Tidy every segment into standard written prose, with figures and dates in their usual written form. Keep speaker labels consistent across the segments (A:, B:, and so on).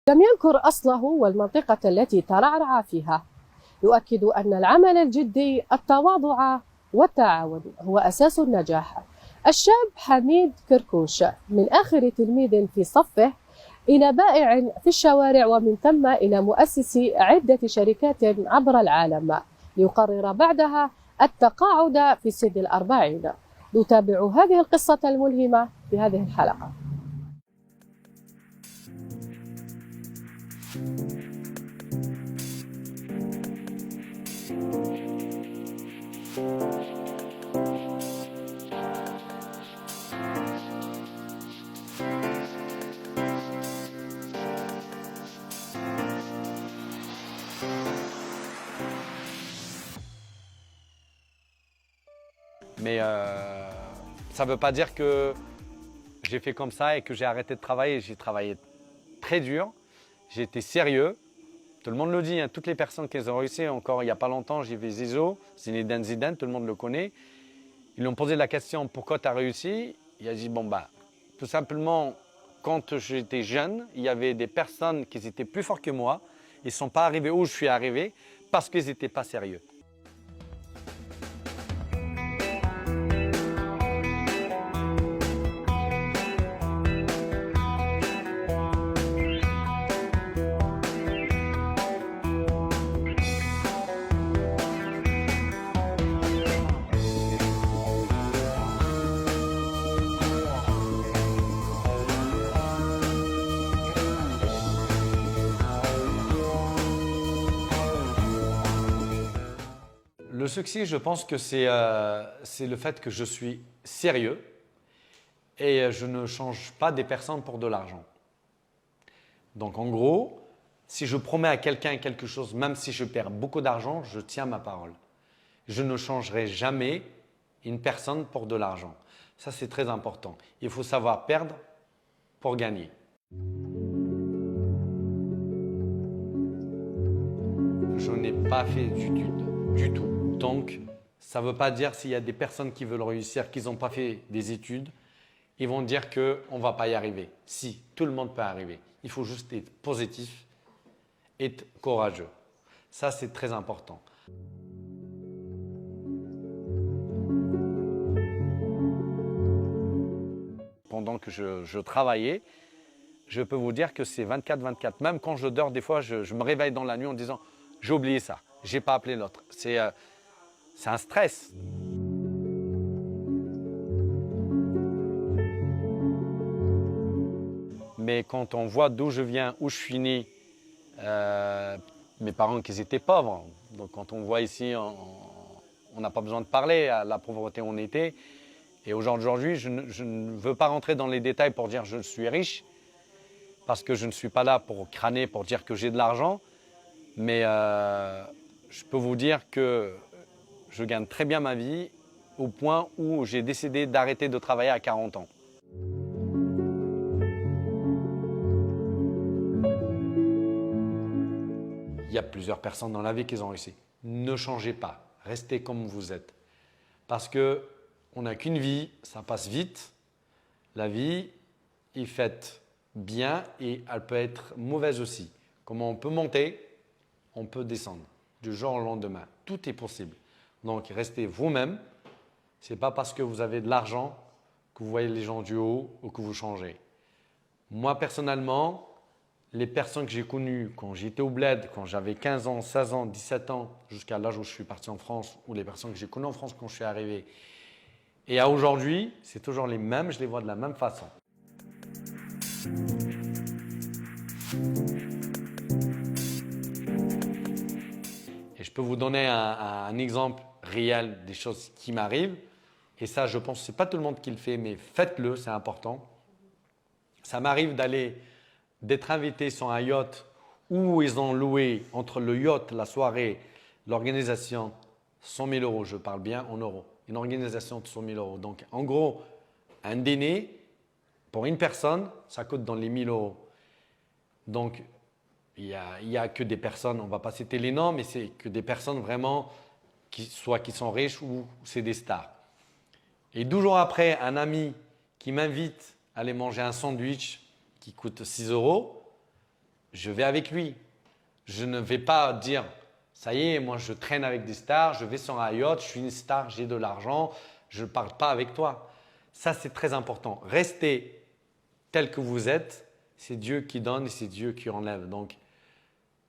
A: لم ينكر أصله والمنطقة التي ترعرع فيها. يؤكد أن العمل الجدي، التواضع والتعاون هو أساس النجاح. الشاب حميد كركوش من آخر تلميذ في صفه إلى بائع في الشوارع، ومن ثم إلى مؤسس عدة شركات عبر العالم، ليقرر بعدها التقاعد في سن 40. نتابع هذه القصة الملهمة في هذه الحلقة.
B: Mais ça ne veut pas dire que j'ai fait comme ça et que j'ai arrêté de travailler. J'ai travaillé très dur, j'ai été sérieux. Tout le monde le dit, hein, toutes les personnes qui ont réussi, encore il n'y a pas longtemps, j'ai vu Zizou, Zinedine Zidane, tout le monde le connaît. Ils lui ont posé la question « Pourquoi tu as réussi ?» Il a dit « Bon, bah, tout simplement, quand j'étais jeune, il y avait des personnes qui étaient plus fortes que moi. Ils ne sont pas arrivés où je suis arrivé parce qu'ils n'étaient pas sérieux. » Le succès, je pense que c'est le fait que je suis sérieux et je ne change pas des personnes pour de l'argent. Donc en gros, si je promets à quelqu'un quelque chose, même si je perds beaucoup d'argent, je tiens ma parole. Je ne changerai jamais une personne pour de l'argent. Ça, c'est très important. Il faut savoir perdre pour gagner. Je n'ai pas fait d'études du tout. Donc, ça ne veut pas dire s'il y a des personnes qui veulent réussir, qui n'ont pas fait des études, ils vont dire qu'on ne va pas y arriver. Si, tout le monde peut arriver. Il faut juste être positif, être courageux. Ça, c'est très important. Pendant que je travaillais, je peux vous dire que c'est 24-24. Même quand je dors, des fois, je me réveille dans la nuit en disant « j'ai oublié ça, je n'ai pas appelé l'autre ». C'est un stress. Mais quand on voit d'où je viens, où je suis né, mes parents qui étaient pauvres, donc quand on voit ici, on n'a pas besoin de parler à la pauvreté où on était. Et aujourd'hui, je ne veux pas rentrer dans les détails pour dire je suis riche, parce que je ne suis pas là pour crâner, pour dire que j'ai de l'argent. Mais je peux vous dire que je gagne très bien ma vie au point où j'ai décidé d'arrêter de travailler à 40 ans. Il y a plusieurs personnes dans la vie qui ont réussi. Ne changez pas, restez comme vous êtes. Parce qu'on n'a qu'une vie, ça passe vite. La vie est faite bien et elle peut être mauvaise aussi. Comment on peut monter, on peut descendre du jour au lendemain. Tout est possible. Donc, restez vous-même. Ce n'est pas parce que vous avez de l'argent que vous voyez les gens du haut ou que vous changez. Moi, personnellement, les personnes que j'ai connues quand j'étais au bled, quand j'avais 15 ans, 16 ans, 17 ans, jusqu'à l'âge où je suis parti en France, ou les personnes que j'ai connues en France quand je suis arrivé, et à aujourd'hui, c'est toujours les mêmes, je les vois de la même façon. Et je peux vous donner un exemple réel des choses qui m'arrivent. Et ça, je pense que ce n'est pas tout le monde qui le fait, mais faites-le, c'est important. Ça m'arrive d'être invité sur un yacht où ils ont loué entre le yacht, la soirée, l'organisation, 100 000 euros, je parle bien en euros. Une organisation de 100 000 euros. Donc, en gros, un dîner pour une personne, ça coûte dans les 1000 euros. Donc, il y a que des personnes, on ne va pas citer les noms, mais c'est que des personnes vraiment soit qui sont riches ou c'est des stars. Et 12 jours après, un ami qui m'invite à aller manger un sandwich qui coûte 6 euros, je vais avec lui. Je ne vais pas dire, ça y est, moi je traîne avec des stars, je vais sur un yacht, je suis une star, j'ai de l'argent, je ne parle pas avec toi. Ça, c'est très important. Restez tel que vous êtes, c'est Dieu qui donne et c'est Dieu qui enlève. Donc,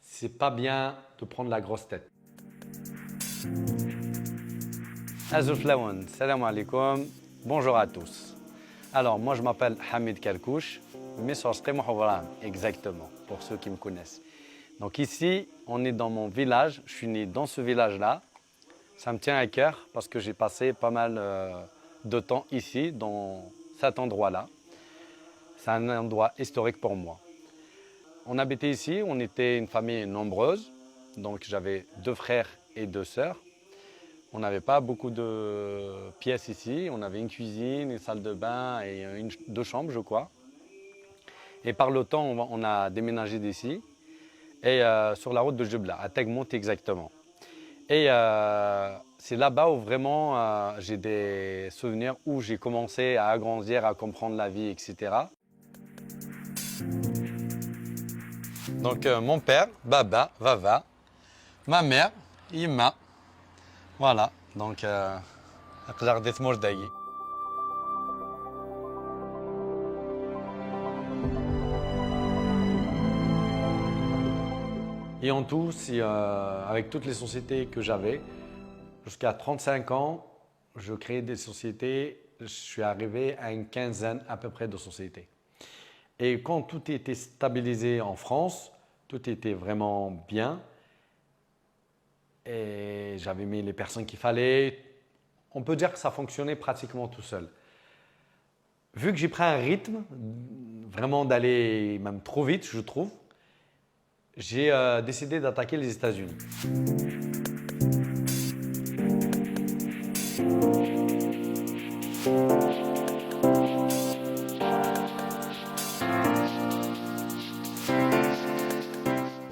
B: ce n'est pas bien de prendre la grosse tête. Azoul Flaoun, salam alaikum, bonjour à tous. Alors, moi je m'appelle Hamid Kalkouch, mais c'est Mouhawram, exactement, pour ceux qui me connaissent. Donc ici, on est dans mon village, je suis né dans ce village-là. Ça me tient à cœur parce que j'ai passé pas mal de temps ici, dans cet endroit-là. C'est un endroit historique pour moi. On habitait ici, on était une famille nombreuse, donc j'avais 2 frères et 2 sœurs. On n'avait pas beaucoup de pièces ici, on avait une cuisine, une salle de bain et 2 chambres, je crois. Et par le temps, on a déménagé d'ici, et sur la route de Jebla, à Tegmont exactement. Et c'est là-bas où vraiment j'ai des souvenirs où j'ai commencé à agrandir, à comprendre la vie, etc. Donc mon père, Baba, Vava, ma mère, Ima. Voilà, donc أقدر ديت مورداي. Et en tout, avec toutes les sociétés que j'avais, jusqu'à 35 ans, je créais des sociétés, je suis arrivé à une quinzaine à peu près de sociétés. Et quand tout était stabilisé en France, tout était vraiment bien, et j'avais mis les personnes qu'il fallait, on peut dire que ça fonctionnait pratiquement tout seul. Vu que j'ai pris un rythme, vraiment d'aller même trop vite, je trouve, j'ai décidé d'attaquer les États-Unis.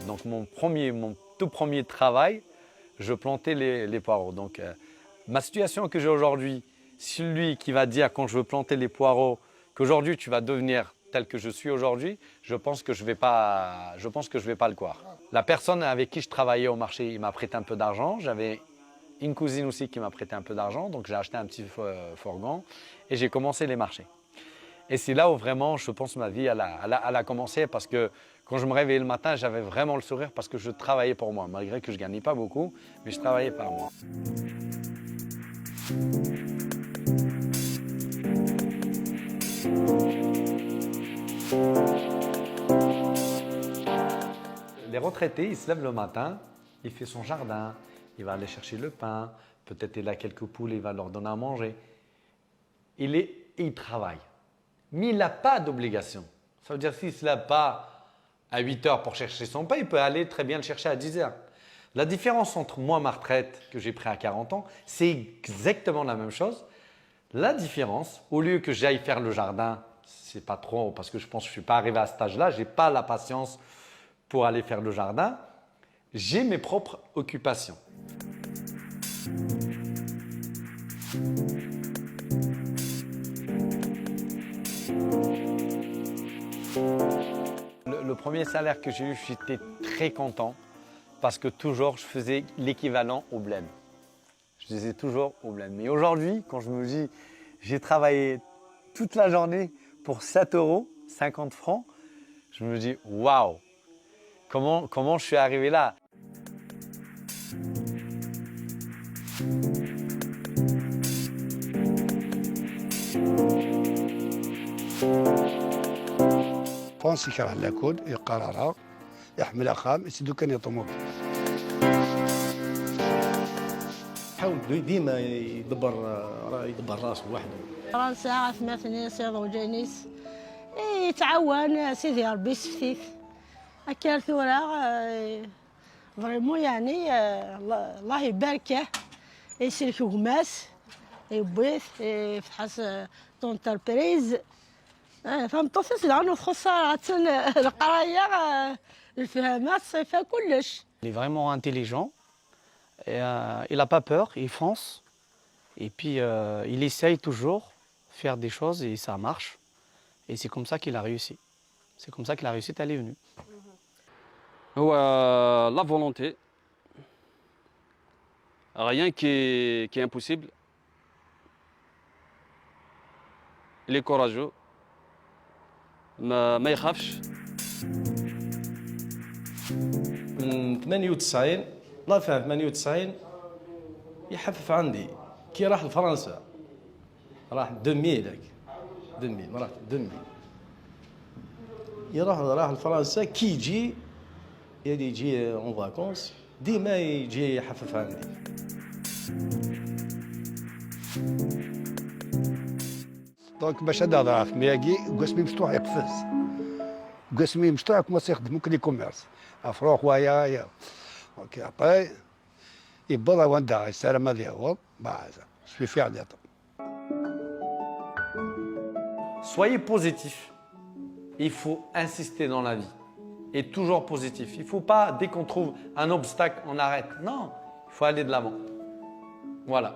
B: Donc mon tout premier travail, je plantais les poireaux. Donc ma situation que j'ai aujourd'hui, celui qui va dire quand je veux planter les poireaux qu'aujourd'hui tu vas devenir tel que je suis aujourd'hui, je pense que je vais pas le croire. La personne avec qui je travaillais au marché, il m'a prêté un peu d'argent. J'avais une cousine aussi qui m'a prêté un peu d'argent, donc j'ai acheté un petit fourgon et j'ai commencé les marchés. Et c'est là où vraiment, je pense, ma vie elle a commencé parce que quand je me réveillais le matin, j'avais vraiment le sourire parce que je travaillais pour moi, malgré que je ne gagnais pas beaucoup, mais je travaillais par moi. Les retraités, ils se lèvent le matin, il fait son jardin, il va aller chercher le pain, peut-être il a quelques poules, il va leur donner à manger. Il travaille, mais il n'a pas d'obligation. Ça veut dire s'il ne se lève pas à 8 heures pour chercher son pain, il peut aller très bien le chercher à 10 heures. La différence entre moi, ma retraite que j'ai pris à 40 ans, c'est exactement la même chose. La différence, au lieu que j'aille faire le jardin, c'est pas trop parce que je pense que je ne suis pas arrivé à cet âge-là, je n'ai pas la patience pour aller faire le jardin, j'ai mes propres occupations. Le premier salaire que j'ai eu, j'étais très content parce que toujours je faisais l'équivalent au bled. Je disais toujours au bled. Mais aujourd'hui, quand je me dis j'ai travaillé toute la journée pour 7 €, 50 francs, je me dis waouh, comment je suis arrivé là?
C: فرنسي يكره لاكود يقررها يحملها خام يسدو كان طوموبيل.
D: حاول ديما يدبر راسه وحده.
E: فرنسا عثمتني سيد وجينيس يتعاون سيدي ربي يسفتيت هكا ثورة فريمون يعني الله يباركه يسلك غماس يبويث يفتحس تونتربريز فهمت لانه تخص القرايه الفهامات صيفه كلش.
F: Il est vraiment intelligent, et, il n'a pas peur, il fonce et puis il essaye toujours de faire des choses et ça marche et c'est comme ça qu'il a réussi. C'est comme ça que la réussite elle est venue.
G: هو la volonté. Rien qui est impossible. Il est courageux. ما يخافش.
D: من 98 الله فاهم 98 يحفف عندي كي راح لفرنسا راح 2000 هاك 2000 ما راح 2000 راح لفرنسا كي يجي يجي اون فاكونس ديما يجي يحفف عندي.
C: دونك باش هذا ضعف مياكي قسمي مفتوح يقفز قسمي مفتوح كومونس يخدم ممكن لي كوميرس افروح ويا اوكي ابري يبغى وندا السلام ديالو بعد شوي في عليه.
B: Soyez positif. Il faut insister dans la vie. Et toujours positif. Il ne faut pas, dès qu'on trouve un obstacle, on arrête. Non, il faut aller de l'avant. Voilà.